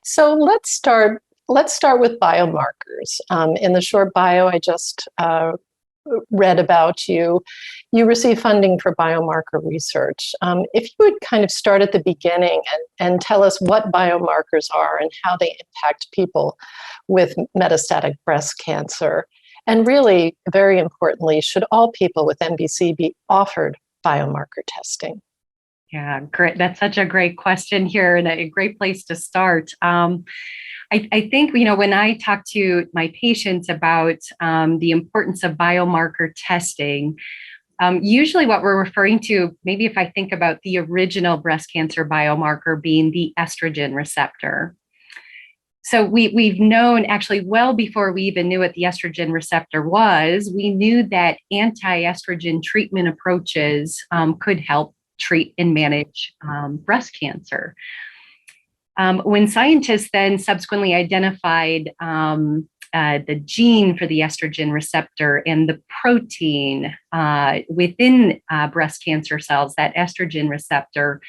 So let's start with biomarkers. In the short bio I just read about you, you receive funding for biomarker research. If you would kind of start at the beginning and tell us what biomarkers are and how they impact people with metastatic breast cancer. And really, very importantly, should all people with MBC be offered biomarker testing? Yeah, great. That's such a great question here and a great place to start. I think, when I talk to my patients about the importance of biomarker testing, usually what we're referring to, maybe if I think about the original breast cancer biomarker being the estrogen receptor. So we've known actually well before we even knew what the estrogen receptor was, we knew that anti-estrogen treatment approaches could help treat and manage breast cancer. When scientists then subsequently identified the gene for the estrogen receptor and the protein within breast cancer cells, that estrogen receptor,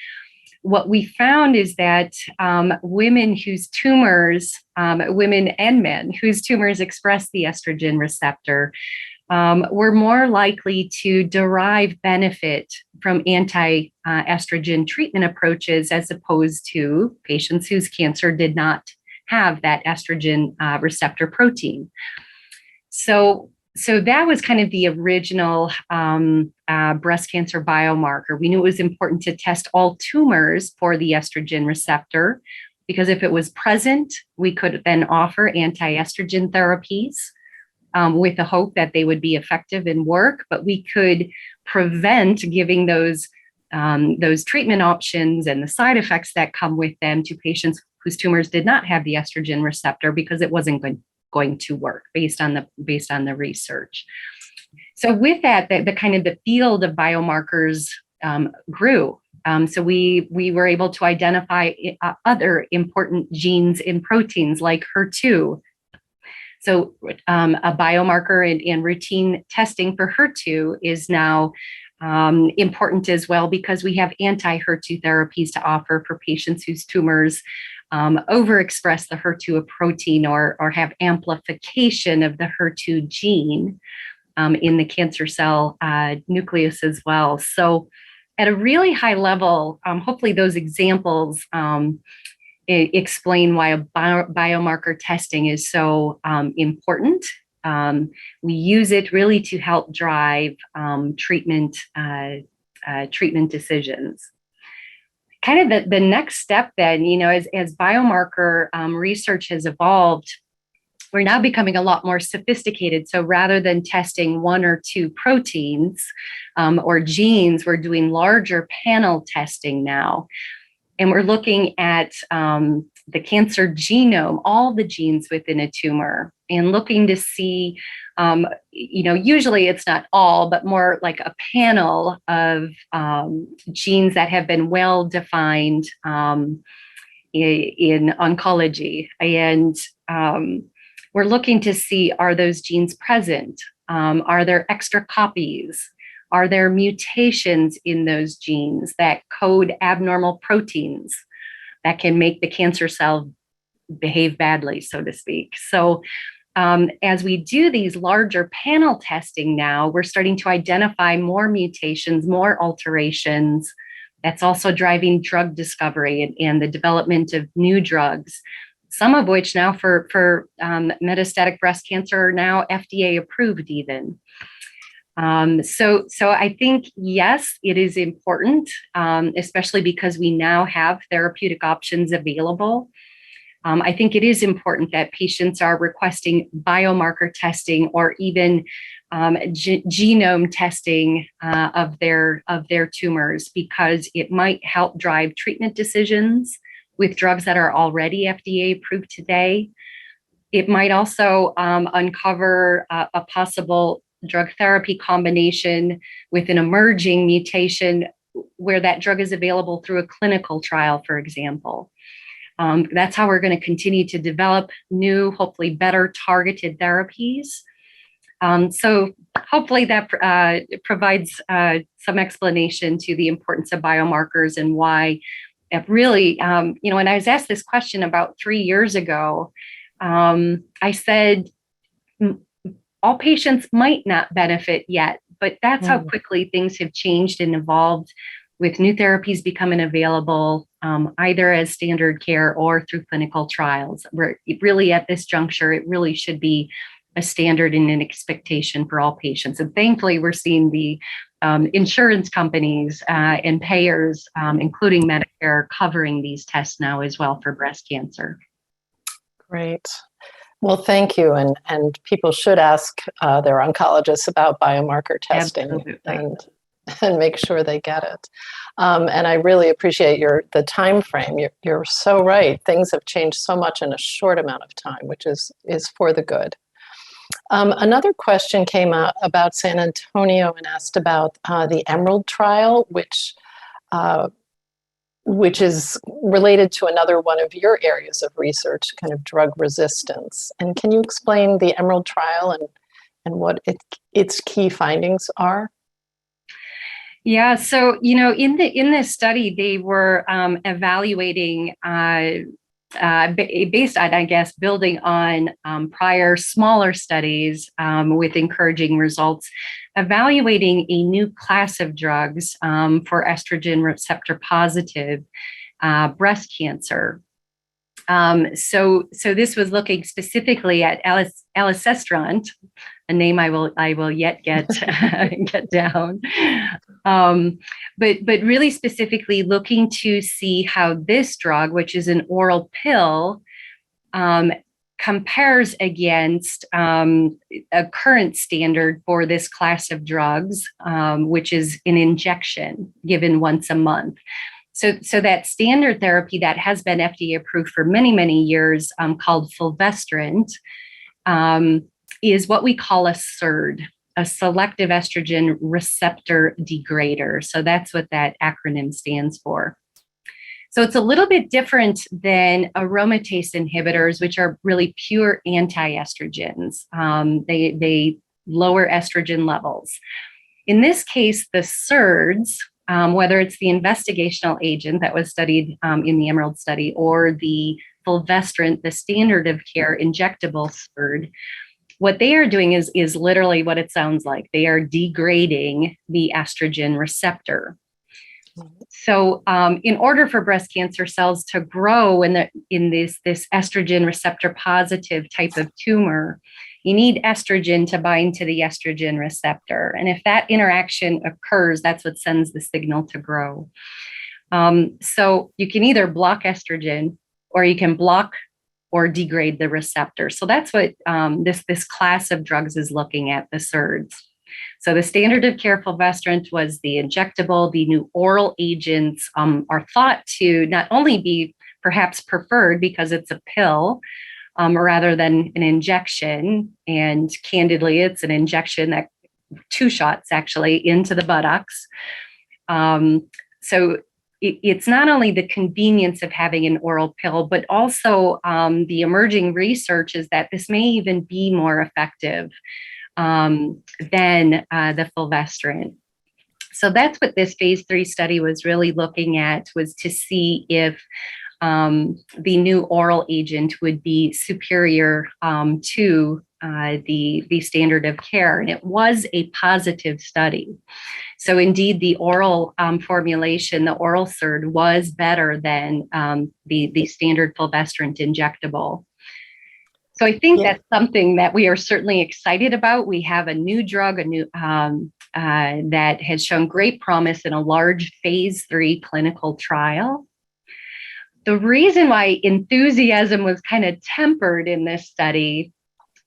what we found is that women whose tumors, women and men whose tumors express the estrogen receptor, were more likely to derive benefit from anti-estrogen treatment approaches as opposed to patients whose cancer did not have that estrogen receptor protein. So that was kind of the original breast cancer biomarker. We knew it was important to test all tumors for the estrogen receptor, because if it was present, we could then offer anti-estrogen therapies with the hope that they would be effective and work, but we could prevent giving those treatment options and the side effects that come with them to patients whose tumors did not have the estrogen receptor, because it wasn't going to work based on the research. So with that, the kind of the field of biomarkers grew. So we were able to identify other important genes and proteins like HER2. So a biomarker and routine testing for HER2 is now important as well, because we have anti-HER2 therapies to offer for patients whose tumors overexpress the HER2 protein or have amplification of the HER2 gene in the cancer cell nucleus as well. So at a really high level, hopefully those examples explain why a biomarker testing is so important. We use it really to help drive treatment decisions. Kind of the next step then, as biomarker research has evolved, we're now becoming a lot more sophisticated. So rather than testing one or two proteins or genes, we're doing larger panel testing now. And we're looking at the cancer genome, all the genes within a tumor, and looking to see, usually it's not all, but more like a panel of genes that have been well defined in oncology. And we're looking to see, are those genes present? Are there extra copies? Are there mutations in those genes that code abnormal proteins that can make the cancer cell behave badly, so to speak? So as we do these larger panel testing now, we're starting to identify more mutations, more alterations. That's also driving drug discovery and the development of new drugs, some of which now for metastatic breast cancer are now FDA approved even. So I think, yes, it is important, especially because we now have therapeutic options available. I think it is important that patients are requesting biomarker testing or even genome testing of their tumors, because it might help drive treatment decisions with drugs that are already FDA approved today. It might also uncover a possible drug therapy combination with an emerging mutation where that drug is available through a clinical trial, for example. That's how we're going to continue to develop new, hopefully better targeted therapies. So hopefully that provides some explanation to the importance of biomarkers and why really, when I was asked this question about 3 years ago, I said, all patients might not benefit yet, but that's how quickly things have changed and evolved with new therapies becoming available, either as standard care or through clinical trials. Where really at this juncture, it really should be a standard and an expectation for all patients. And thankfully, we're seeing the insurance companies and payers, including Medicare, covering these tests now as well for breast cancer. Great. Well, thank you. And people should ask their oncologists about biomarker testing and make sure they get it. And I really appreciate the time frame. You're so right. Things have changed so much in a short amount of time, which is for the good. Another question came out about San Antonio and asked about the Emerald trial, which is related to another one of your areas of research, kind of drug resistance. And can you explain the Emerald trial and what its key findings are? Yeah, so in this study, they were evaluating based on, I guess, building on prior smaller studies with encouraging results, evaluating a new class of drugs for estrogen receptor positive breast cancer. So this was looking specifically at elacestrant, a name I will yet get get down, but really specifically looking to see how this drug, which is an oral pill, compares against a current standard for this class of drugs, which is an injection given once a month. So that standard therapy that has been FDA approved for many, many years, called fulvestrant, is what we call a SERD, a selective estrogen receptor degrader. So that's what that acronym stands for. So it's a little bit different than aromatase inhibitors, which are really pure anti-estrogens. They lower estrogen levels. In this case, the SERDs, whether it's the investigational agent that was studied in the Emerald study or the fulvestrant, the standard of care injectable SERD, what they are doing is literally what it sounds like. They are degrading the estrogen receptor. So in order for breast cancer cells to grow in this estrogen receptor positive type of tumor, you need estrogen to bind to the estrogen receptor. And if that interaction occurs, that's what sends the signal to grow. So you can either block estrogen or you can block or degrade the receptor. So that's what this class of drugs is looking at, the SERDs. So the standard of care fulvestrant was the injectable. The new oral agents are thought to not only be perhaps preferred because it's a pill rather than an injection. And candidly, it's an injection that 2 shots actually into the buttocks. So it's not only the convenience of having an oral pill, but also the emerging research is that this may even be more effective than the fulvestrant. So that's what this phase 3 study was really looking at, was to see if the new oral agent would be superior to the standard of care. And it was a positive study. So indeed, the oral formulation, the oral SERD, was better than the standard fulvestrant injectable. So I think that's something that we are certainly excited about. We have a new drug, that has shown great promise in a large phase 3 clinical trial. The reason why enthusiasm was kind of tempered in this study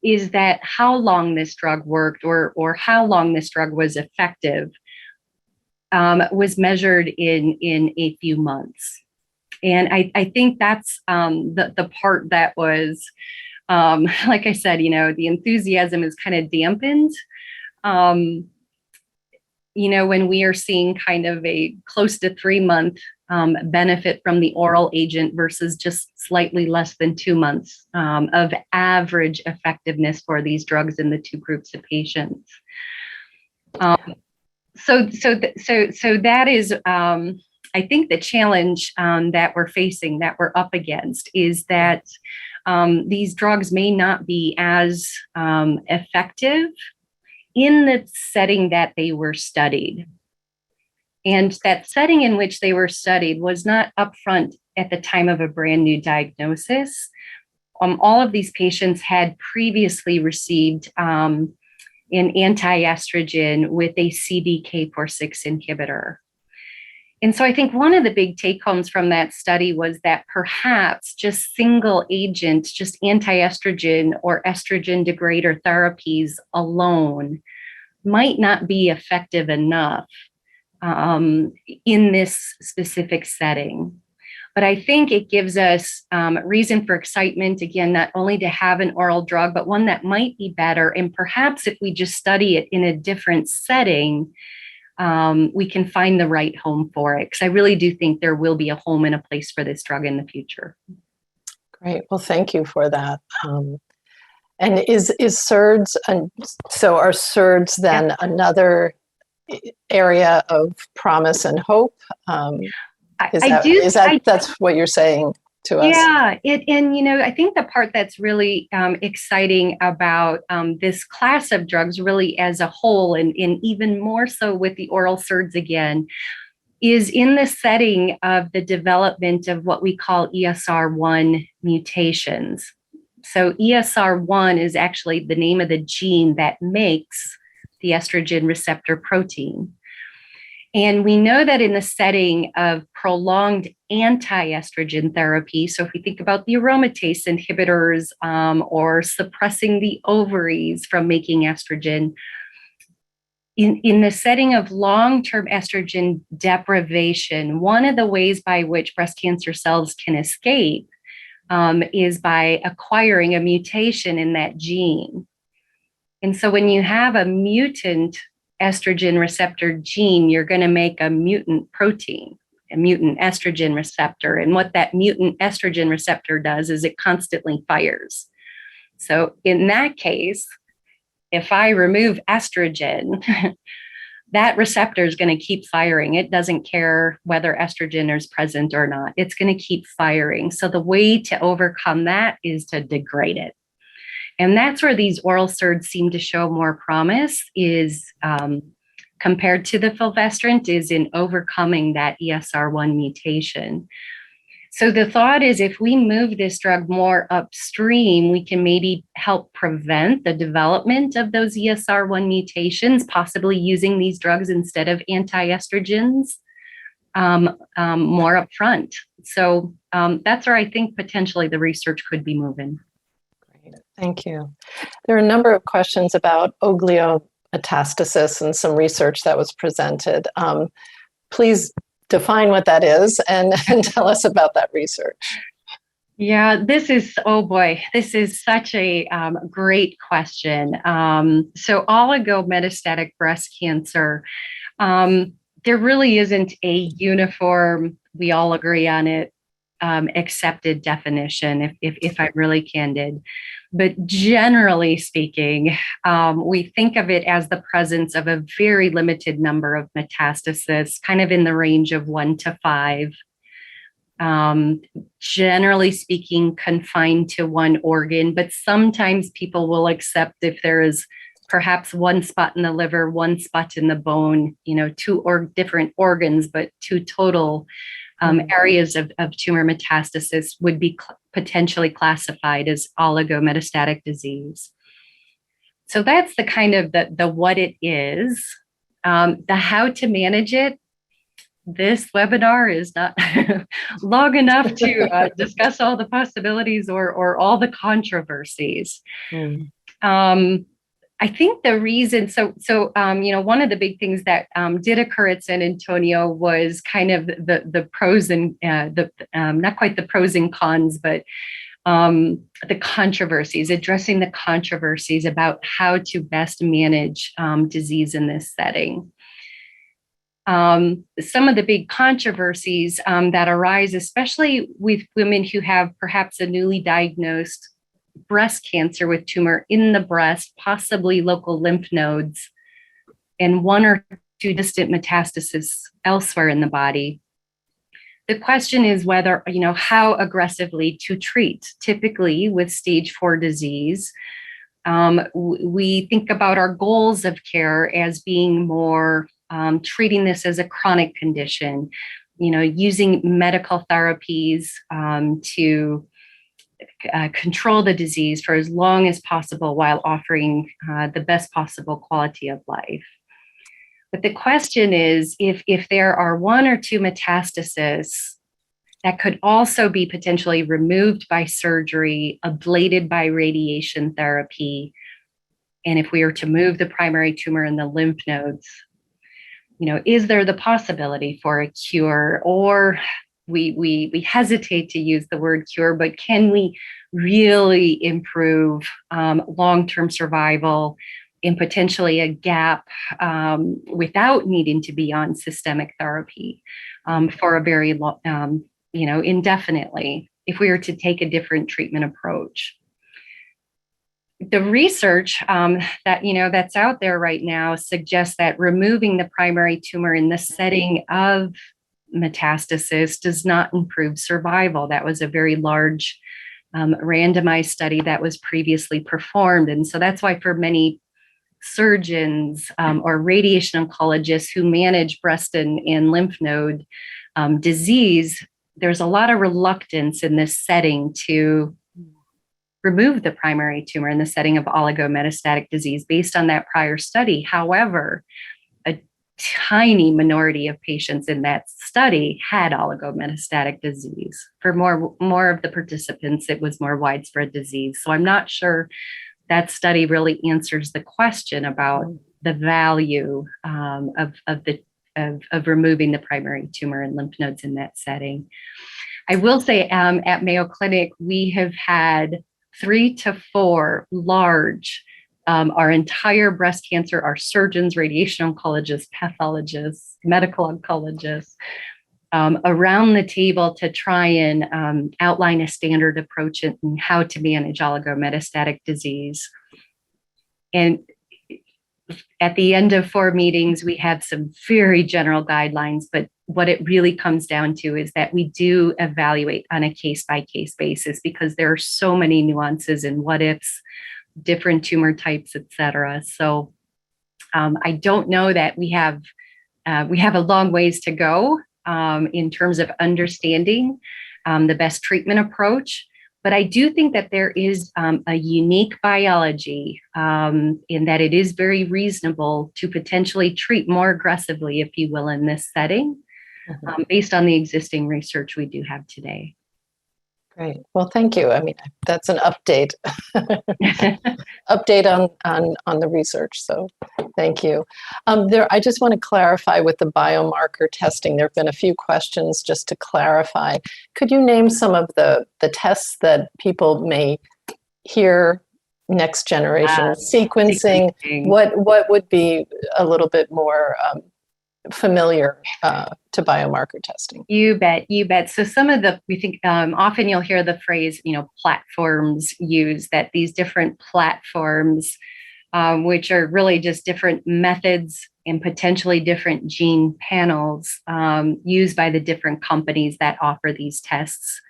is that how long this drug worked or how long this drug was effective was measured in a few months. And I think that's the part that was, like I said, the enthusiasm is kind of dampened. When we are seeing kind of a close to 3-month benefit from the oral agent versus just slightly less than 2 months of average effectiveness for these drugs in the 2 groups of patients. So that is, I think the challenge that we're facing, that we're up against, is that these drugs may not be as effective in the setting that they were studied. And that setting in which they were studied was not upfront at the time of a brand new diagnosis. All of these patients had previously received an anti-estrogen with a CDK4/6 inhibitor. And so I think one of the big take homes from that study was that perhaps just single agent, just anti-estrogen or estrogen degrader therapies alone might not be effective enough in this specific setting. But I think it gives us reason for excitement, again, not only to have an oral drug, but one that might be better. And perhaps if we just study it in a different setting, we can find the right home for it. Because I really do think there will be a home and a place for this drug in the future. Great. Well, thank you for that. And is SERDs, and so are SERDs then another area of promise and hope? That's what you're saying to us? Yeah, I think the part that's really exciting about this class of drugs really as a whole, and even more so with the oral SERDs again, is in the setting of the development of what we call ESR1 mutations. So ESR1 is actually the name of the gene that makes the estrogen receptor protein. And we know that in the setting of prolonged anti-estrogen therapy, so if we think about the aromatase inhibitors or suppressing the ovaries from making estrogen, in the setting of long-term estrogen deprivation, one of the ways by which breast cancer cells can escape is by acquiring a mutation in that gene. And so when you have a mutant estrogen receptor gene, you're going to make a mutant protein, a mutant estrogen receptor. And what that mutant estrogen receptor does is it constantly fires. So in that case, if I remove estrogen, that receptor is going to keep firing. It doesn't care whether estrogen is present or not. It's going to keep firing. So the way to overcome that is to degrade it. And that's where these oral SERDs seem to show more promise, is compared to the fulvestrant, is in overcoming that ESR1 mutation. So the thought is, if we move this drug more upstream, we can maybe help prevent the development of those ESR1 mutations, possibly using these drugs instead of anti-estrogens more upfront. So that's where I think potentially the research could be moving. Thank you. There are a number of questions about ogliometastasis and some research that was presented. Please define what that is and tell us about that research. Yeah, this is such a great question. So oligometastatic breast cancer, there really isn't a uniform, we all agree on it, accepted definition, if I'm really candid. But generally speaking, we think of it as the presence of a very limited number of metastases, kind of in the range of 1 to 5. Generally speaking, confined to one organ, but sometimes people will accept if there is perhaps one spot in the liver, one spot in the bone, two different organs, but two total areas of tumor metastasis would be potentially classified as oligometastatic disease. So that's the kind of the what it is. The how to manage it. This webinar is not long enough to discuss all the possibilities or all the controversies. I think the reason, one of the big things that did occur at San Antonio was kind of the pros and not quite the pros and cons, but the controversies, addressing the controversies about how to best manage disease in this setting. Some of the big controversies that arise, especially with women who have perhaps a newly diagnosed breast cancer with tumor in the breast, possibly local lymph nodes, and 1 or 2 distant metastases elsewhere in the body. The question is whether, how aggressively to treat. Typically with stage 4 disease, we think about our goals of care as being more treating this as a chronic condition, using medical therapies to control the disease for as long as possible while offering the best possible quality of life. But the question is, if there are 1 or 2 metastases that could also be potentially removed by surgery, ablated by radiation therapy, and if we were to move the primary tumor in the lymph nodes, is there the possibility for a cure? Or we hesitate to use the word cure, but can we really improve long-term survival in potentially a gap without needing to be on systemic therapy for a very long, indefinitely, if we were to take a different treatment approach? The research that's out there right now suggests that removing the primary tumor in the setting of metastasis does not improve survival. That was a very large randomized study that was previously performed. And so that's why for many surgeons or radiation oncologists who manage breast and lymph node disease, there's a lot of reluctance in this setting to remove the primary tumor in the setting of oligometastatic disease based on that prior study. However, a tiny minority of patients in that study had oligometastatic disease. For more of the participants, it was more widespread disease. So I'm not sure that study really answers the question about the value of removing the primary tumor and lymph nodes in that setting. I will say at Mayo Clinic, we have had 3 to 4 large, our entire breast cancer, our surgeons, radiation oncologists, pathologists, medical oncologists, around the table to try and outline a standard approach in how to manage oligometastatic disease. And at the end of 4 meetings, we had some very general guidelines, but what it really comes down to is that we do evaluate on a case-by-case basis because there are so many nuances and what ifs, different tumor types, et cetera. So I don't know that we have a long ways to go in terms of understanding the best treatment approach. But I do think that there is a unique biology in that it is very reasonable to potentially treat more aggressively, if you will, in this setting, based on the existing research we do have today. Great. Well, thank you. I mean, that's an update, update on the research. So thank you. I just want to clarify with the biomarker testing. There have been a few questions just to clarify. Could you name some of the tests that people may hear? Next generation sequencing. What would be a little bit more familiar to biomarker testing? You bet. So some of we think often you'll hear the phrase, platforms used, that these different platforms, which are really just different methods and potentially different gene panels used by the different companies that offer these tests.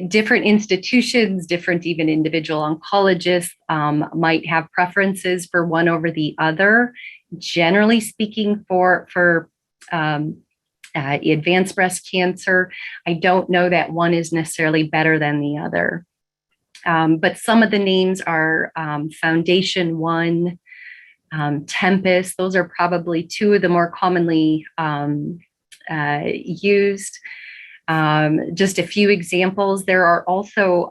Different institutions, different even individual oncologists might have preferences for one over the other. Generally speaking, for advanced breast cancer, I don't know that one is necessarily better than the other. But some of the names are Foundation One, Tempest. Those are probably 2 of the more commonly used. Just a few examples. There are also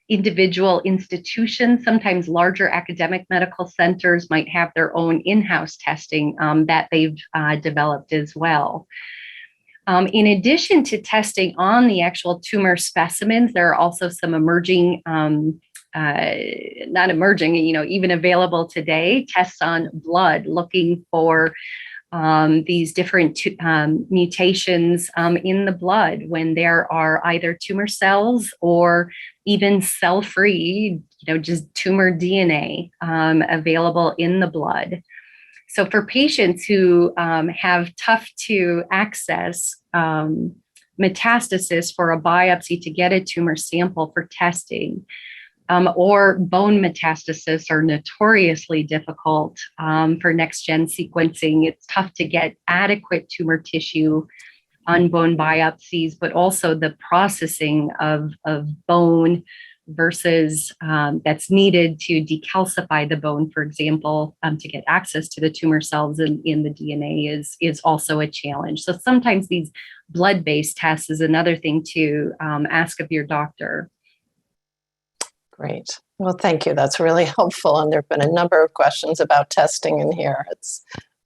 individual institutions, sometimes larger academic medical centers might have their own in-house testing that they've developed as well. In addition to testing on the actual tumor specimens, there are also some emerging, not emerging, even available today, tests on blood looking for these different mutations in the blood when there are either tumor cells or even cell-free, just tumor DNA available in the blood. So for patients who have tough to access metastasis for a biopsy to get a tumor sample for testing, or bone metastasis are notoriously difficult for next-gen sequencing. It's tough to get adequate tumor tissue on bone biopsies, but also the processing of bone versus that's needed to decalcify the bone, for example, to get access to the tumor cells in the DNA is also a challenge. So sometimes these blood-based tests is another thing to ask of your doctor. Great. Well, thank you. That's really helpful. And there have been a number of questions about testing in here.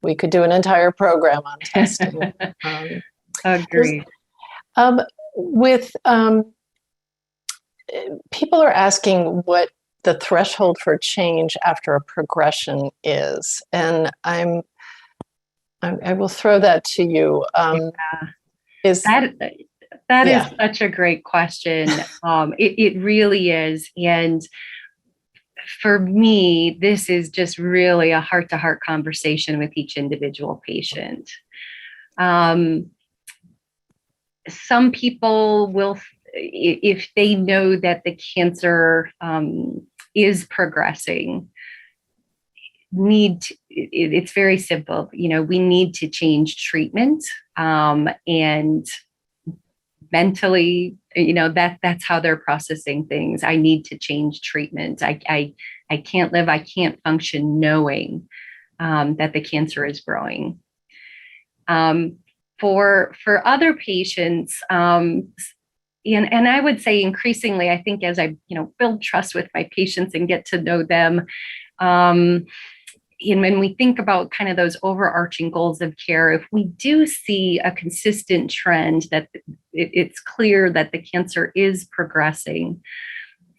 We could do an entire program on testing. Agreed. People are asking what the threshold for change after a progression is, and I will throw that to you. That is such a great question. It really is. And for me, this is just really a heart-to-heart conversation with each individual patient. Some people will, if they know that the cancer is progressing, it's very simple. We need to change treatment, and mentally, that's how they're processing things. I need to change treatment. I can't live, I can't function knowing that the cancer is growing. For other patients, and I would say increasingly, I think as I build trust with my patients and get to know them, and when we think about kind of those overarching goals of care, if we do see a consistent trend that it's clear that the cancer is progressing,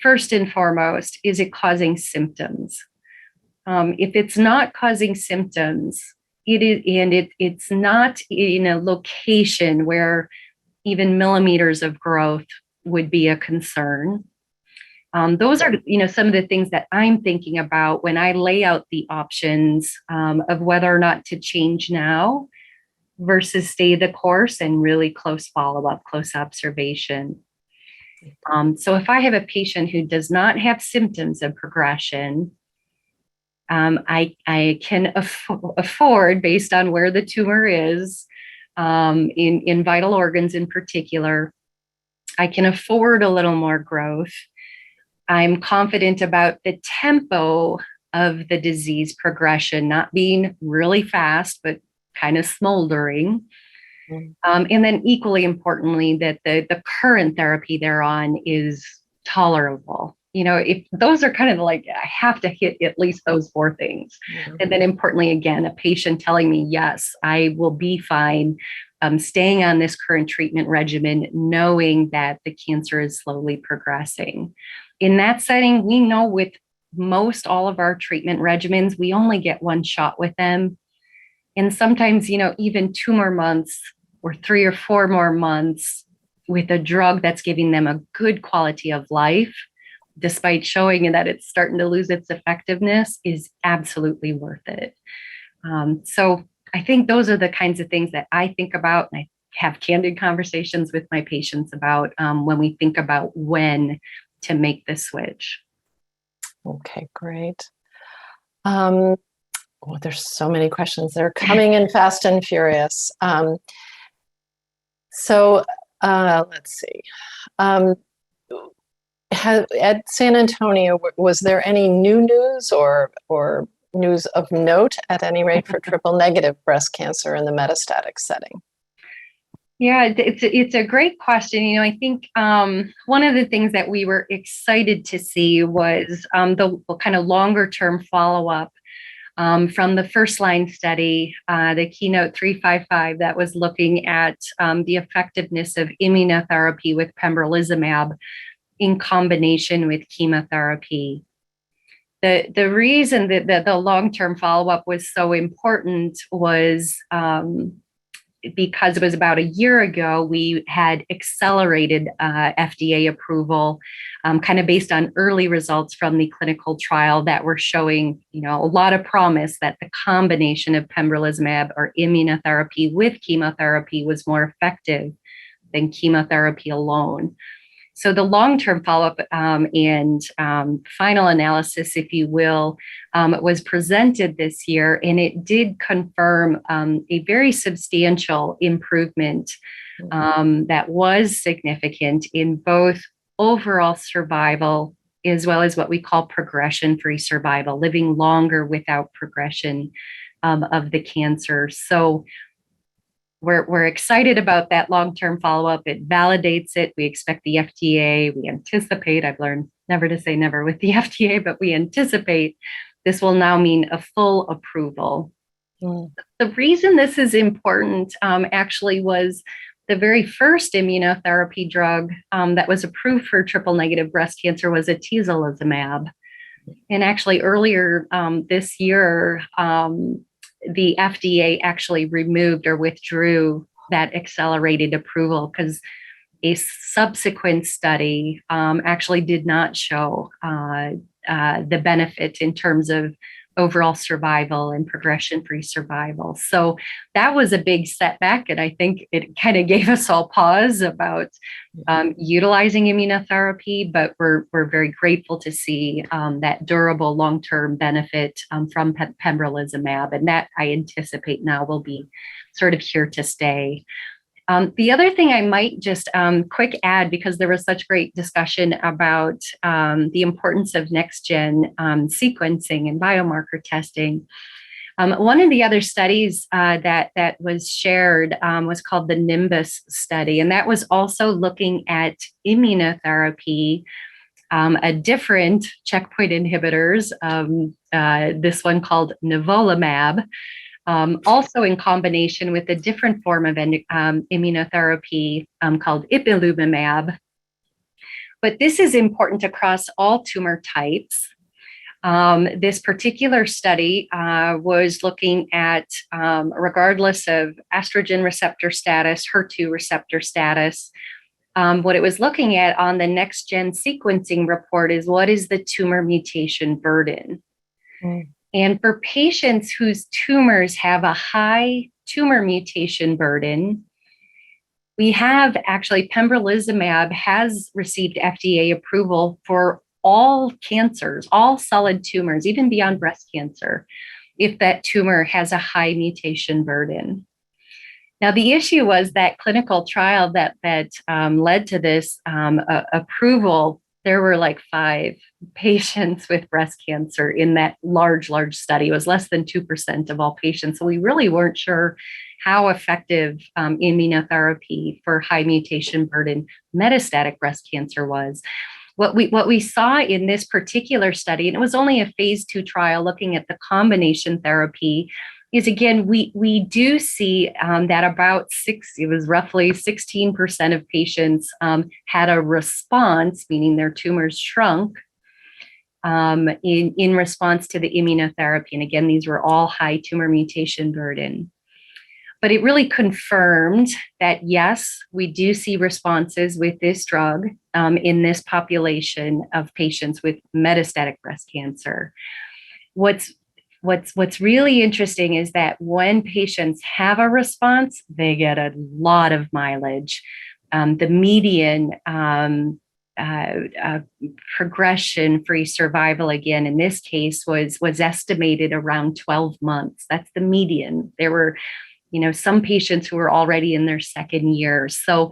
first and foremost, is it causing symptoms? If it's not causing symptoms, it's not in a location where even millimeters of growth would be a concern. Those are, some of the things that I'm thinking about when I lay out the options of whether or not to change now versus stay the course and really close follow-up, close observation. So if I have a patient who does not have symptoms of progression, I can afford, based on where the tumor is, in vital organs in particular, I can afford a little more growth. I'm confident about the tempo of the disease progression, not being really fast, but kind of smoldering. And then equally importantly, that the current therapy they're on is tolerable. If those are kind of like, I have to hit at least those four things. And then importantly, again, a patient telling me, yes, I will be fine staying on this current treatment regimen, knowing that the cancer is slowly progressing. In that setting, we know with most all of our treatment regimens, we only get one shot with them. And sometimes, even 2 more months or 3 or 4 more months with a drug that's giving them a good quality of life, despite showing that it's starting to lose its effectiveness, is absolutely worth it. So I think those are the kinds of things that I think about, and I have candid conversations with my patients about when we think about when to make the switch. Okay, great. There's so many questions. They're coming in fast and furious. Let's see. At San Antonio, was there any new news or news of note at any rate for triple negative breast cancer in the metastatic setting? Yeah, it's a great question. I think one of the things that we were excited to see was the kind of longer term follow-up from the first line study, the Keynote 355, that was looking at the effectiveness of immunotherapy with pembrolizumab in combination with chemotherapy. The reason that the long-term follow-up was so important was because it was about a year ago, we had accelerated FDA approval, kind of based on early results from the clinical trial that were showing, a lot of promise that the combination of pembrolizumab or immunotherapy with chemotherapy was more effective than chemotherapy alone. So the long-term follow-up and final analysis, if you will, was presented this year, and it did confirm a very substantial improvement that was significant in both overall survival as well as what we call progression-free survival, living longer without progression of the cancer. So we're excited about that long-term follow-up. It validates it. We expect the FDA, we anticipate, I've learned never to say never with the FDA, but we anticipate this will now mean a full approval. The reason this is important actually was the very first immunotherapy drug that was approved for triple-negative breast cancer was atezolizumab. And actually earlier this year, the FDA actually removed or withdrew that accelerated approval because a subsequent study actually did not show the benefit in terms of overall survival and progression-free survival. So that was a big setback. And I think it kind of gave us all pause about utilizing immunotherapy, but we're very grateful to see that durable long-term benefit from pembrolizumab. And that I anticipate now will be sort of here to stay. The other thing I might just quick add, because there was such great discussion about the importance of next-gen sequencing and biomarker testing. One of the other studies that was shared was called the Nimbus study, and that was also looking at immunotherapy, a different checkpoint inhibitors, this one called nivolumab, also in combination with a different form of immunotherapy called ipilimumab. But this is important across all tumor types. This particular study was looking at, regardless of estrogen receptor status, HER2 receptor status, what it was looking at on the next-gen sequencing report is what is the tumor mutation burden? And for patients whose tumors have a high tumor mutation burden, we have actually pembrolizumab has received FDA approval for all cancers, all solid tumors, even beyond breast cancer, if that tumor has a high mutation burden. Now, the issue was that clinical trial that led to this approval. There were like 5 patients with breast cancer in that large study. It was less than 2% of all patients. So we really weren't sure how effective immunotherapy for high mutation burden metastatic breast cancer was. What we saw in this particular study, and it was only a phase 2 trial looking at the combination therapy, is again, we do see that it was roughly 16% of patients had a response, meaning their tumors shrunk in response to the immunotherapy. And again, these were all high tumor mutation burden. But it really confirmed that, yes, we do see responses with this drug in this population of patients with metastatic breast cancer. What's really interesting is that when patients have a response, they get a lot of mileage. The median progression-free survival, again, in this case, was estimated around 12 months. That's the median. There were, some patients who were already in their second year. So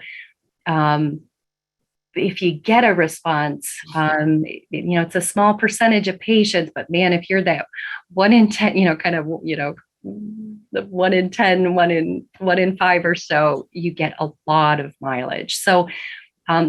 if you get a response, it's a small percentage of patients, but man, if you're that 1 in 10, the 1 in 10, 1 in 5 or so, you get a lot of mileage. So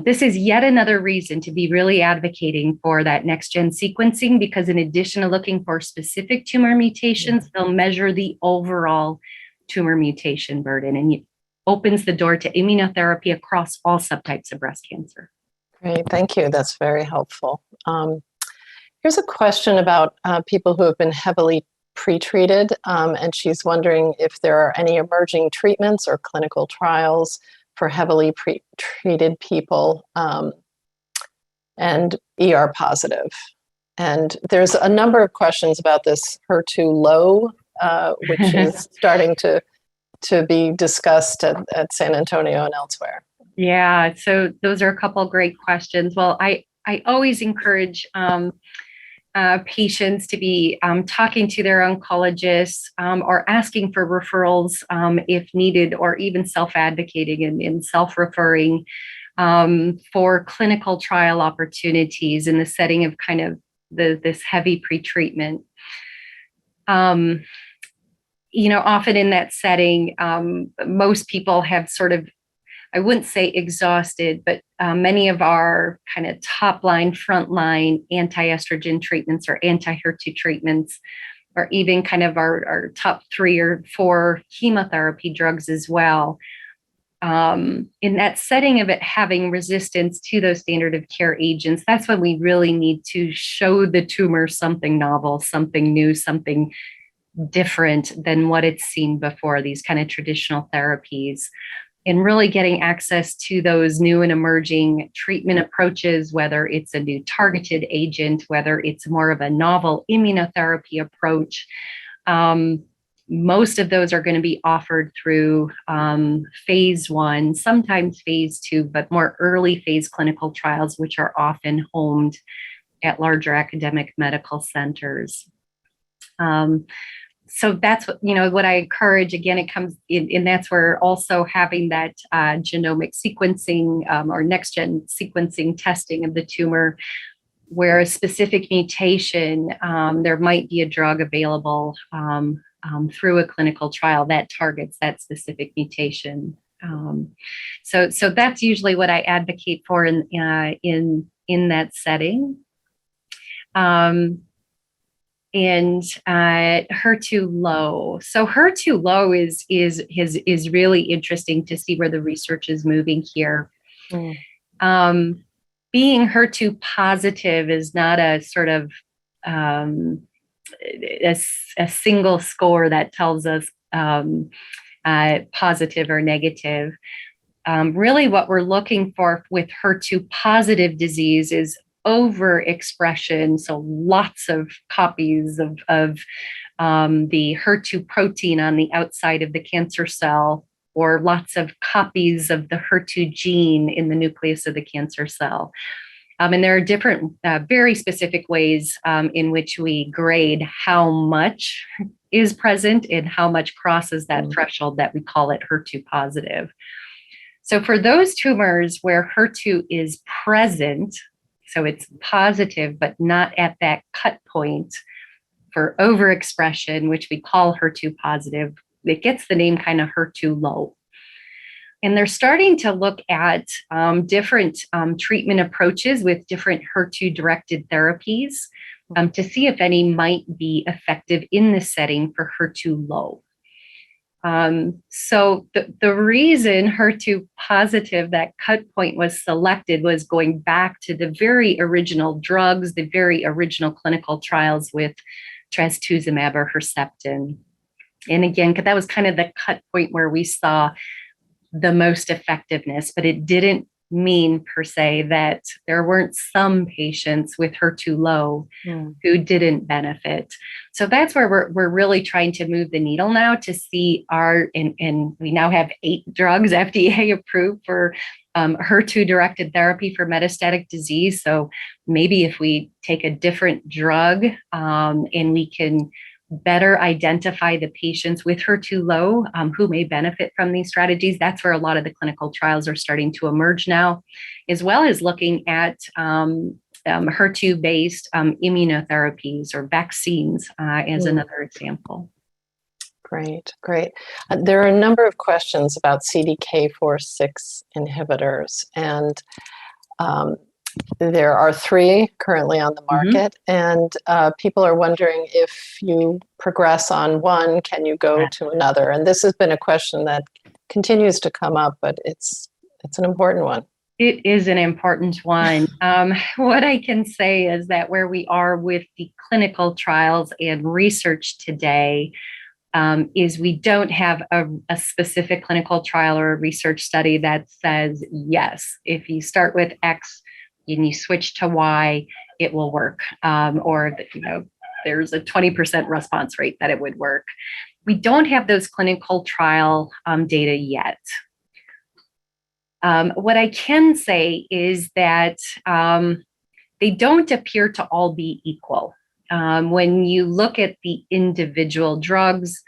this is yet another reason to be really advocating for that next-gen sequencing, because in addition to looking for specific tumor mutations, they'll measure the overall tumor mutation burden, and it opens the door to immunotherapy across all subtypes of breast cancer. Great, thank you. That's very helpful. Here's a question about people who have been heavily pretreated, and she's wondering if there are any emerging treatments or clinical trials for heavily pretreated people and ER positive. And there's a number of questions about this HER2 low, which is starting to be discussed at San Antonio and elsewhere. Yeah, so those are a couple of great questions. Well, I always encourage patients to be talking to their oncologists or asking for referrals if needed, or even self-advocating and self-referring for clinical trial opportunities in the setting of kind of this heavy pretreatment. Often in that setting, most people have sort of, I wouldn't say exhausted, but many of our kind of top line, front line anti-estrogen treatments or anti-HER2 treatments, or even kind of our top 3 or 4 chemotherapy drugs as well. In that setting of it having resistance to those standard of care agents, that's when we really need to show the tumor something novel, something new, something different than what it's seen before, these kind of traditional therapies. And really getting access to those new and emerging treatment approaches, whether it's a new targeted agent, whether it's more of a novel immunotherapy approach. Most of those are going to be offered through phase 1, sometimes phase 2, but more early phase clinical trials, which are often homed at larger academic medical centers. So that's what I encourage. Again, it comes in, and that's where also having that genomic sequencing or next-gen sequencing testing of the tumor, where a specific mutation, there might be a drug available through a clinical trial that targets that specific mutation. So that's usually what I advocate for in that setting. And HER2 low. So HER2 low is really interesting to see where the research is moving here. Being HER2 positive is not a sort of a single score that tells us positive or negative. Really, what we're looking for with HER2 positive disease is overexpression, so lots of copies of the HER2 protein on the outside of the cancer cell, or lots of copies of the HER2 gene in the nucleus of the cancer cell. And there are different, very specific ways in which we grade how much is present and how much crosses that threshold that we call it HER2 positive. So for those tumors where HER2 is present, so it's positive, but not at that cut point for overexpression, which we call HER2 positive, it gets the name kind of HER2 low. And they're starting to look at different treatment approaches with different HER2-directed therapies to see if any might be effective in this setting for HER2 low. So the reason HER2 positive, that cut point, was selected was going back to the very original drugs, the very original clinical trials with trastuzumab or Herceptin. And again, that was kind of the cut point where we saw the most effectiveness, but it didn't mean per se that there weren't some patients with HER2 low who didn't benefit. So that's where we're really trying to move the needle now to see and we now have 8 drugs FDA approved for HER2 directed therapy for metastatic disease. So maybe if we take a different drug and we can better identify the patients with HER2 low who may benefit from these strategies. That's where a lot of the clinical trials are starting to emerge now, as well as looking at HER2-based immunotherapies or vaccines as another example. Great. There are a number of questions about CDK4/6 inhibitors, and there are 3 currently on the market, and people are wondering, if you progress on one, can you go to another? And this has been a question that continues to come up, but it's an important one. It is an important one. What I can say is that where we are with the clinical trials and research today is we don't have a specific clinical trial or a research study that says, yes, if you start with X and you switch to Y, it will work. Or, there's a 20% response rate that it would work. We don't have those clinical trial data yet. What I can say is that they don't appear to all be equal. When you look at the individual drugs,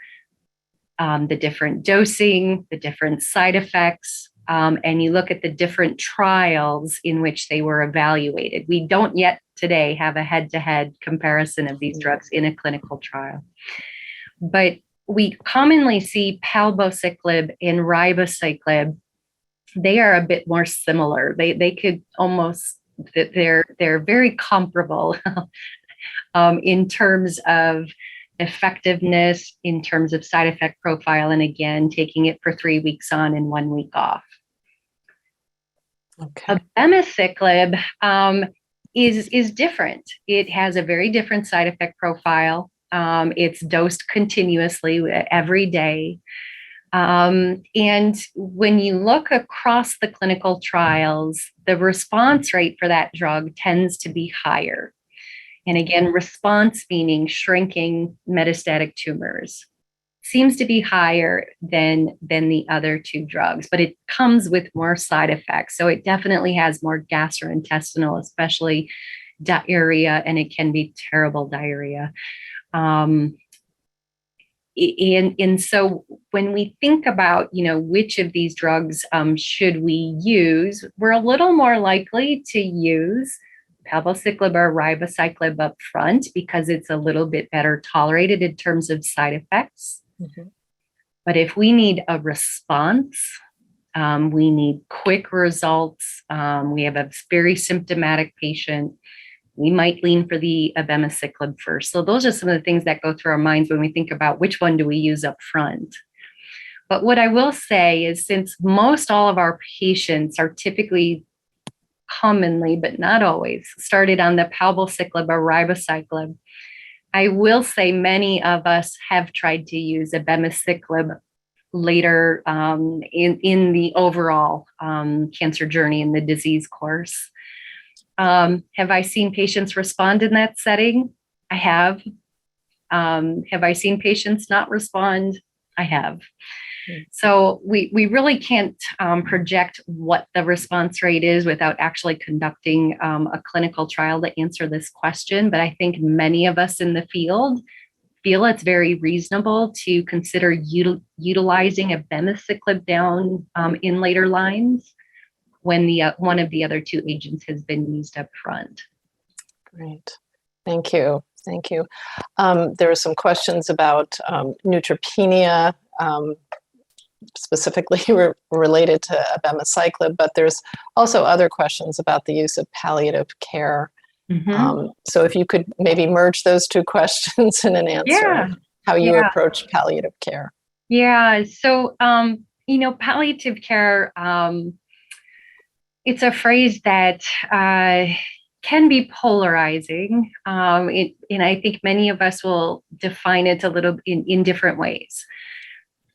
the different dosing, the different side effects, and you look at the different trials in which they were evaluated, we don't yet today have a head-to-head comparison of these drugs in a clinical trial. But we commonly see palbociclib and ribociclib. They are a bit more similar. They could almost, they're very comparable in terms of effectiveness, in terms of side effect profile, and again, taking it for 3 weeks on and 1 week off. Okay. Abemaciclib is different. It has a very different side effect profile. It's dosed continuously every day. And when you look across the clinical trials, the response rate for that drug tends to be higher. And again, response meaning shrinking metastatic tumors seems to be higher than the other two drugs, but it comes with more side effects. So it definitely has more gastrointestinal, especially diarrhea, and it can be terrible diarrhea. And so when we think about, which of these drugs should we use, we're a little more likely to use palbociclib or ribociclib up front because it's a little bit better tolerated in terms of side effects. Mm-hmm. But if we need a response, we need quick results, we have a very symptomatic patient, we might lean for the abemaciclib first. So those are some of the things that go through our minds when we think about which one do we use up front. But what I will say is, since most all of our patients are typically, commonly, but not always, started on the palbociclib or ribociclib, I will say many of us have tried to use abemaciclib later in the overall cancer journey in the disease course. Have I seen patients respond in that setting? I have. Have I seen patients not respond? I have. So we really can't project what the response rate is without actually conducting a clinical trial to answer this question. But I think many of us in the field feel it's very reasonable to consider utilizing abemaciclib down in later lines when one of the other two agents has been used up front. Great. Thank you. Thank you. There were some questions about neutropenia, specifically related to abemaciclib, but there's also other questions about the use of palliative care. Mm-hmm. So if you could maybe merge those two questions in an answer, how you approach palliative care. Yeah. So, palliative care, it's a phrase that can be polarizing. And I think many of us will define it a little in different ways.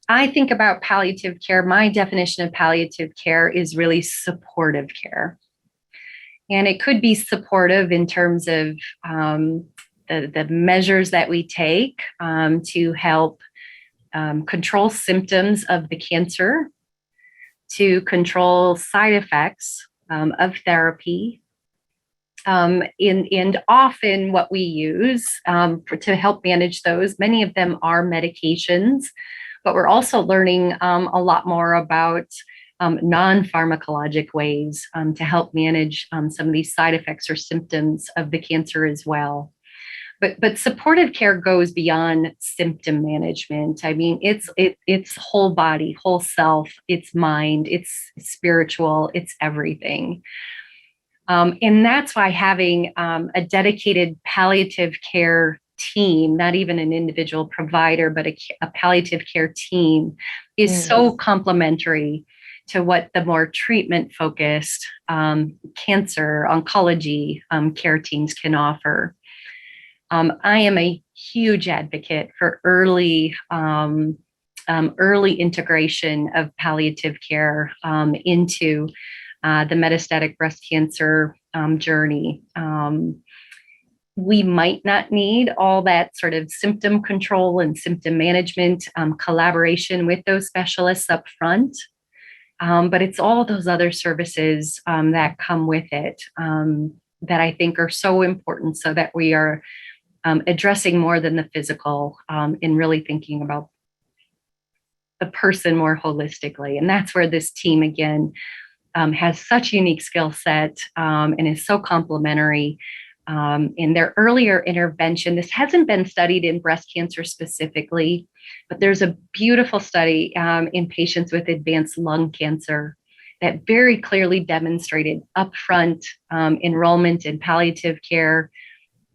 I think about palliative care. My definition of palliative care is really supportive care. And it could be supportive in terms of the measures that we take to help control symptoms of the cancer, to control side effects of therapy. And often what we use to help manage those, many of them are medications, but we're also learning a lot more about non-pharmacologic ways to help manage some of these side effects or symptoms of the cancer as well. But supportive care goes beyond symptom management. I mean, it's whole body, whole self, it's mind, it's spiritual, it's everything. And that's why having a dedicated palliative care team, not even an individual provider, but a palliative care team is so complementary to what the more treatment focused cancer oncology care teams can offer. I am a huge advocate for early integration of palliative care into the metastatic breast cancer journey. We might not need all that sort of symptom control and symptom management collaboration with those specialists up front, but it's all those other services that come with it that I think are so important, so that we are addressing more than the physical and really thinking about the person more holistically. And that's where this team, again, has such unique skill set and is so complementary. In their earlier intervention, this hasn't been studied in breast cancer specifically, but there's a beautiful study in patients with advanced lung cancer that very clearly demonstrated upfront enrollment in palliative care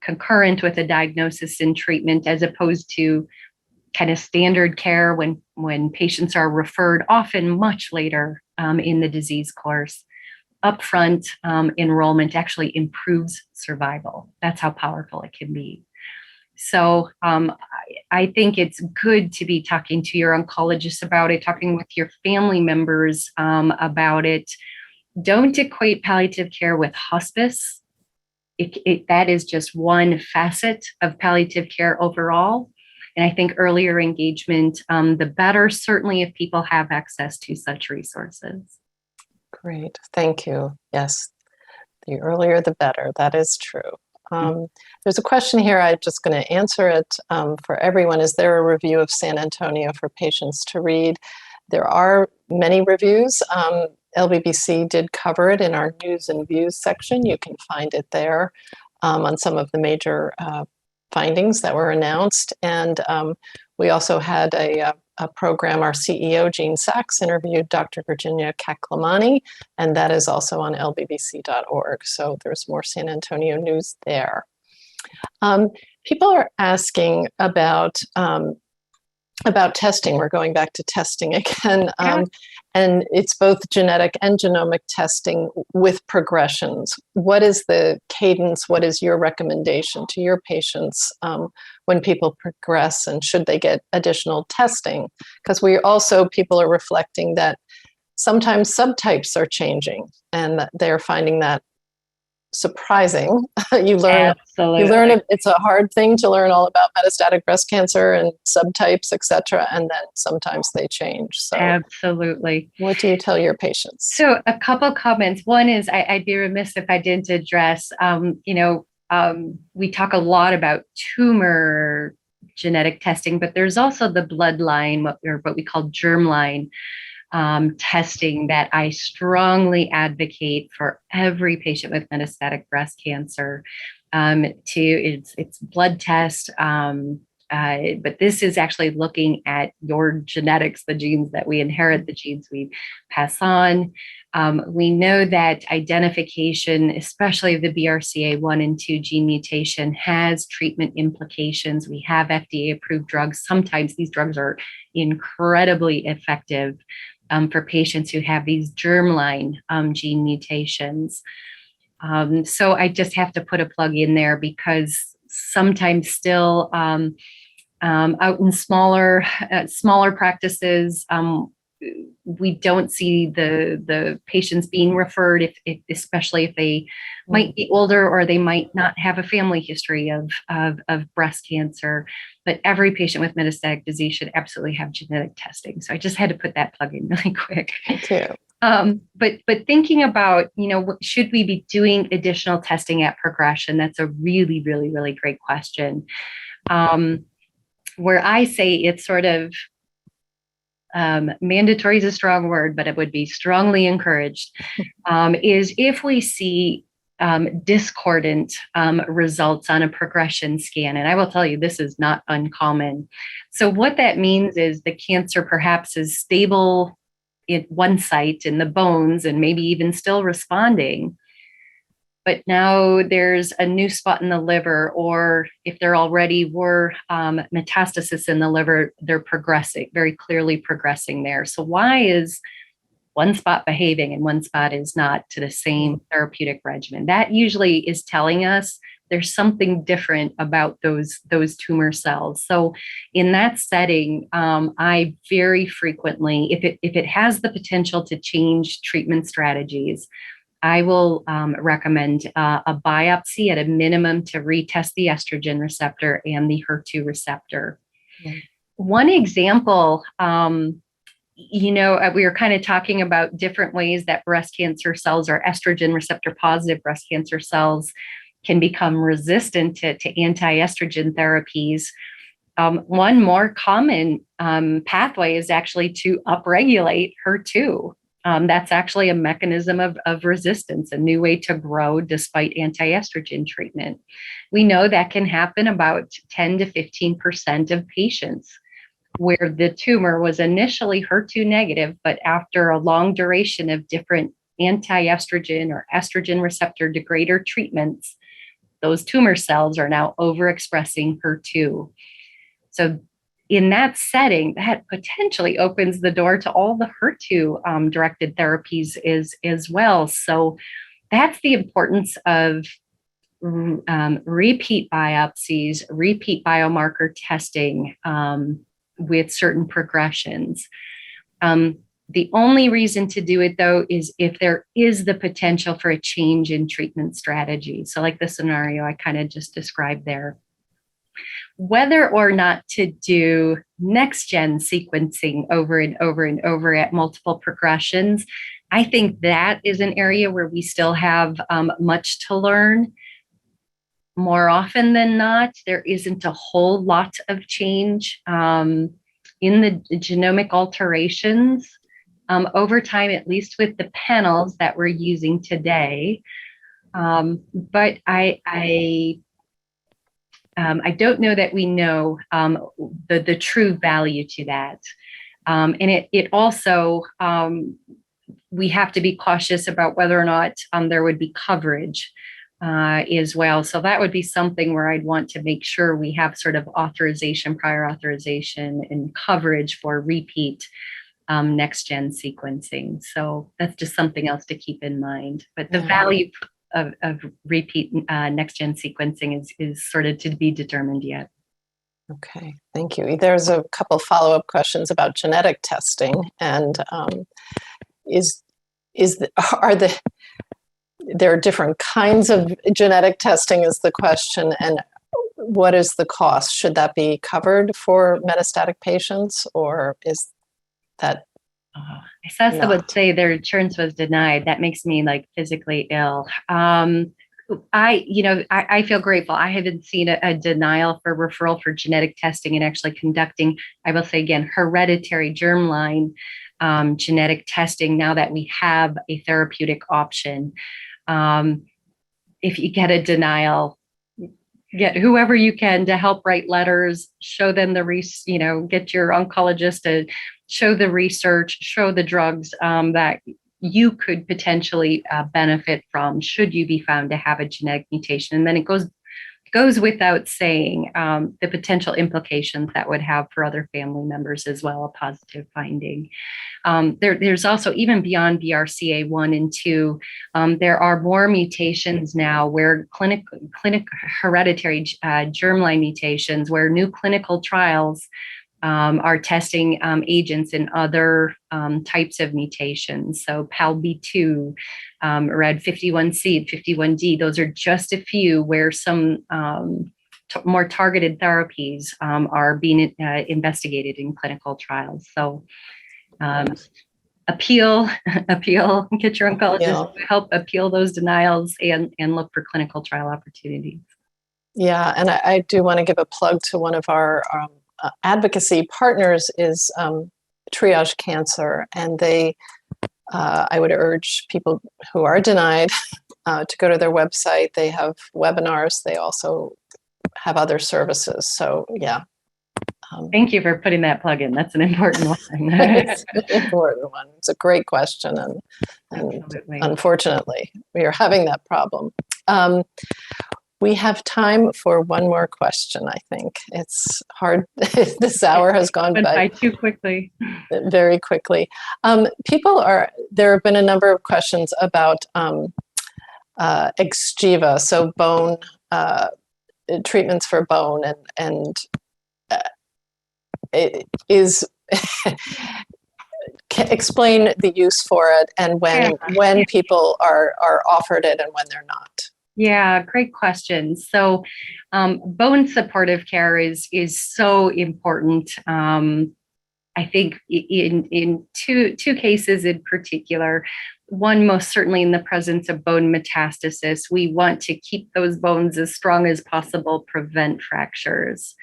concurrent with a diagnosis and treatment, as opposed to kind of standard care when patients are referred often much later in the disease course. Upfront enrollment actually improves survival. That's how powerful it can be. So I think it's good to be talking to your oncologist about it, talking with your family members about it. Don't equate palliative care with hospice. That is just one facet of palliative care overall. And I think earlier engagement, the better, certainly if people have access to such resources. Great, thank you. Yes, the earlier the better. That is true. There's a question here. I'm just going to answer it for everyone. Is there a review of San Antonio for patients to read? There are many reviews. LBBC did cover it in our news and views section. You can find it there on some of the major findings that were announced. And we also had a program, our CEO, Jean Sachs, interviewed Dr. Virginia Kaklamani, and that is also on lbbc.org. So there's more San Antonio news there. People are asking about testing. We're going back to testing again. And it's both genetic and genomic testing with progressions. What is the cadence? What is your recommendation to your patients when people progress, and should they get additional testing? Because people are reflecting that sometimes subtypes are changing, and they're finding that surprising. you learn it's a hard thing to learn all about metastatic breast cancer and subtypes, etc., and then sometimes they change. So absolutely. What do you tell your patients? So a couple comments. One is I'd be remiss if I didn't address, we talk a lot about tumor genetic testing, but there's also the bloodline, what we call germline testing, that I strongly advocate for every patient with metastatic breast cancer. It's blood test, but this is actually looking at your genetics, the genes that we inherit, the genes we pass on. We know that identification, especially of the BRCA1 and 2 gene mutation, has treatment implications. We have FDA-approved drugs. Sometimes these drugs are incredibly effective for patients who have these germline gene mutations. So I just have to put a plug in there, because sometimes still out in smaller practices, we don't see the patients being referred, especially if they might be older or they might not have a family history of breast cancer. But every patient with metastatic disease should absolutely have genetic testing. So I just had to put that plug in really quick. Thank you. But thinking about, should we be doing additional testing at progression? That's a really, really, really great question. Where I say it's sort of mandatory is a strong word, but it would be strongly encouraged, is if we see discordant results on a progression scan. And I will tell you, this is not uncommon. So what that means is the cancer perhaps is stable in one site in the bones and maybe even still responding, but now there's a new spot in the liver, or if there already were metastasis in the liver, they're progressing, very clearly progressing there. So why is one spot behaving and one spot is not to the same therapeutic regimen. That usually is telling us there's something different about those tumor cells. So in that setting, I very frequently, if it has the potential to change treatment strategies, I will recommend a biopsy at a minimum to retest the estrogen receptor and the HER2 receptor. One example, we were kind of talking about different ways that breast cancer cells or estrogen receptor positive breast cancer cells can become resistant to anti-estrogen therapies. One more common pathway is actually to upregulate HER2. That's actually a mechanism of resistance, a new way to grow despite anti-estrogen treatment. We know that can happen about 10 to 15% of patients where the tumor was initially HER2 negative, but after a long duration of different anti-estrogen or estrogen receptor degrader treatments, those tumor cells are now overexpressing HER2. So in that setting, that potentially opens the door to all the HER2 directed therapies as well. So that's the importance of repeat biopsies, repeat biomarker testing with certain progressions. The only reason to do it, though, is if there is the potential for a change in treatment strategy. So like the scenario I kind of just described there. Whether or not to do next-gen sequencing over and over and over at multiple progressions, I think that is an area where we still have much to learn. More often than not, there isn't a whole lot of change in the genomic alterations over time, at least with the panels that we're using today. But I don't know that we know the true value to that. And it also, we have to be cautious about whether or not there would be coverage as well. So that would be something where I'd want to make sure we have sort of prior authorization and coverage for repeat next-gen sequencing. So that's just something else to keep in mind. But the value of repeat next-gen sequencing is sort of to be determined yet. Okay, thank you. There's a couple follow-up questions about genetic testing, and there are different kinds of genetic testing is the question, and what is the cost? Should that be covered for metastatic patients, or is that I saw someone say their insurance was denied. That makes me like physically ill. I feel grateful. I haven't seen a denial for referral for genetic testing and actually conducting, I will say again, hereditary germline genetic testing now that we have a therapeutic option. If you get a denial, get whoever you can to help write letters, show them get your oncologist to show the research, show the drugs that you could potentially benefit from should you be found to have a genetic mutation. And then it goes without saying the potential implications that would have for other family members as well, a positive finding. There's also, even beyond BRCA1 and 2, there are more mutations now where clinic hereditary germline mutations, where new clinical trials are testing agents in other types of mutations. So PALB2, RAD51C, 51D, those are just a few where some more targeted therapies are being investigated in clinical trials. So appeal, get your oncologist to help appeal those denials and look for clinical trial opportunities. Yeah, and I do want to give a plug to one of our advocacy partners is Triage Cancer, and I would urge people who are denied to go to their website. They have webinars. They also have other services. So yeah. Thank you for putting that plug in. That's an important one. It's an important one. It's a great question, and unfortunately, we are having that problem. We have time for one more question, I think. It's hard. This hour has gone Went by by too quickly. very quickly. There have been a number of questions about Exgiva, so bone treatments for bone, and it is explain the use for it and when people are offered it and when they're not. Yeah, great question. So, bone supportive care is so important. I think in two cases in particular. One, most certainly in the presence of bone metastasis, we want to keep those bones as strong as possible, prevent fractures.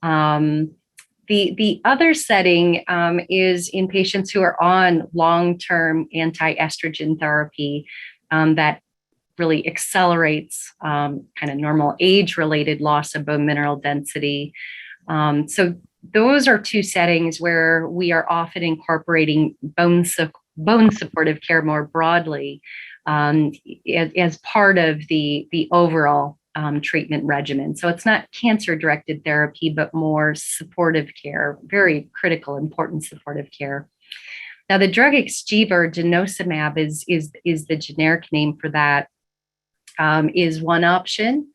The other setting is in patients who are on long-term anti-estrogen therapy that really accelerates kind of normal age-related loss of bone mineral density. So those are two settings where we are often incorporating bone supportive care more broadly as part of the overall treatment regimen. So it's not cancer-directed therapy, but more supportive care, very critical, important supportive care. Now, the drug Exgiva or denosumab is the generic name for that. Is one option.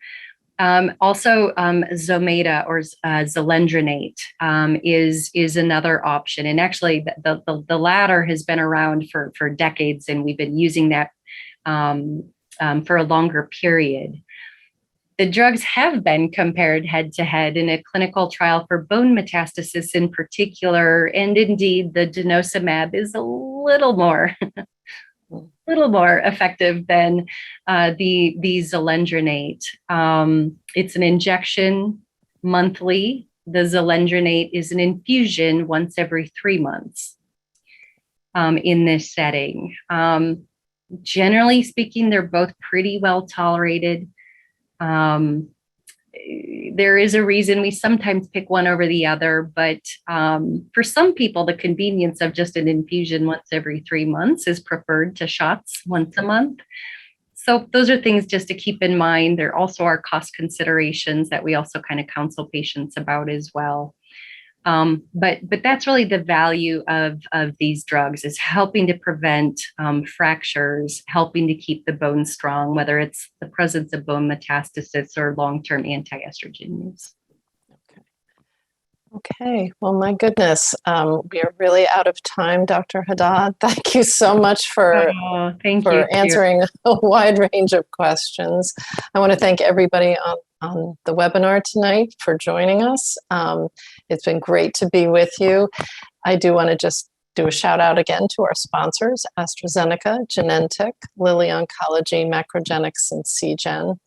Also, Zometa or Zolendronate is another option. And actually, the latter has been around for decades, and we've been using that for a longer period. The drugs have been compared head-to-head in a clinical trial for bone metastasis in particular, and indeed, the denosumab is a little more effective than the Zolendronate. It's an injection monthly. The Zolendronate is an infusion once every 3 months in this setting. Generally speaking, they're both pretty well tolerated. There is a reason we sometimes pick one over the other, but for some people, the convenience of just an infusion once every 3 months is preferred to shots once a month. So those are things just to keep in mind. There also are cost considerations that we also kind of counsel patients about as well. But that's really the value of these drugs, is helping to prevent fractures, helping to keep the bone strong, whether it's the presence of bone metastasis or long-term anti-estrogen use. Okay, well, my goodness, we are really out of time, Dr. Haddad. Thank you so much for answering a wide range of questions. I want to thank everybody on the webinar tonight for joining us. It's been great to be with you. I do want to just do a shout out again to our sponsors, AstraZeneca, Genentech, Lilly Oncology, Macrogenics, and Seagen.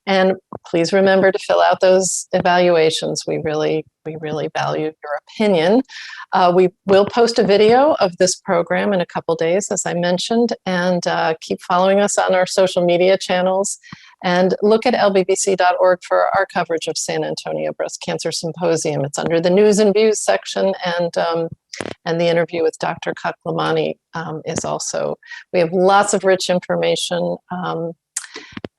And please remember to fill out those evaluations. We really value your opinion. We will post a video of this program in a couple days, as I mentioned, and keep following us on our social media channels. And look at lbbc.org for our coverage of San Antonio Breast Cancer Symposium. It's under the News and Views section, and the interview with Dr. Kaklamani is also. We have lots of rich information,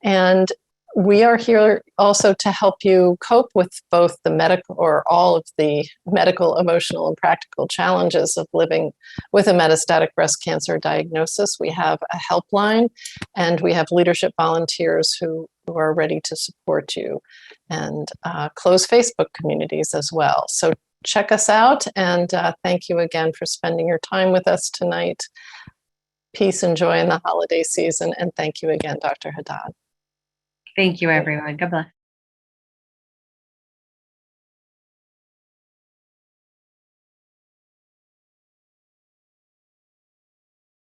and we are here also to help you cope with both the medical or all of the medical, emotional, and practical challenges of living with a metastatic breast cancer diagnosis. We have a helpline, and we have leadership volunteers who are ready to support you, and closed Facebook communities as well. So check us out, and thank you again for spending your time with us tonight. Peace and joy in the holiday season, and thank you again, Dr. Haddad. Thank you, everyone. God bless.